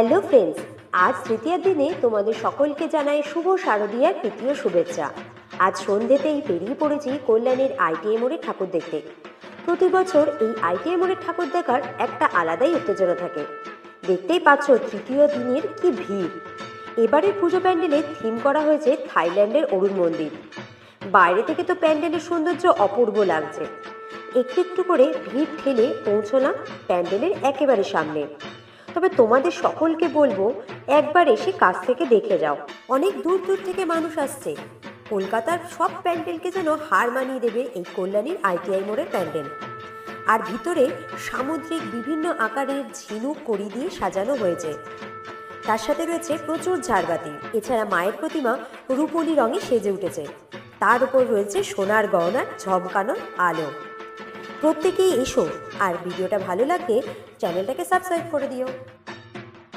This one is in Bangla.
হ্যালো ফ্রেন্ডস, আজ তৃতীয়ার দিনে তোমাদের সকলকে জানাই শুভ শারদীয়ার তৃতীয় শুভেচ্ছা। আজ সন্ধ্যেতেই বেরিয়ে পড়েছি কল্যাণীর আইটিআই মোড়ে ঠাকুর দেখতে। প্রতি বছর এই আইটিআই মোড়ে ঠাকুর দেখার একটা আলাদাই উত্তেজনা থাকে। দেখতেই পাচ্ছ তৃতীয় দিনের কি ভিড়। এবারের পুজো প্যান্ডেলে থিম করা হয়েছে থাইল্যান্ডের অরুণ মন্দির। বাইরে থেকে তো প্যান্ডেলের সৌন্দর্য অপূর্ব লাগছে। একটু একটু করে ভিড় ঠেলে পৌঁছলাম প্যান্ডেলের একেবারে সামনে। তবে তোমাদের সকলকে বলবো একবার এসে কাছ থেকে দেখে যাও। অনেক দূর দূর থেকে মানুষ আসছে। কলকাতার সব প্যান্ডেলকে যেন হার মানিয়ে দেবে এই কল্যাণীর আইটিআই মোড়ের প্যান্ডেল। আর ভিতরে সামুদ্রিক বিভিন্ন আকারের ঝিনুক কড়ি দিয়ে সাজানো হয়েছে। তার সাথে রয়েছে প্রচুর ঝাড়বাতি। এছাড়া মায়ের প্রতিমা রূপোলি রঙে সেজে উঠেছে। তার উপর রয়েছে সোনার গহনার ঝমকানো আলো। প্রত্যেকেই এসো, আর ভিডিওটা ভালো লাগলে চ্যানেলটাকে সাবস্ক্রাইব করে দিও।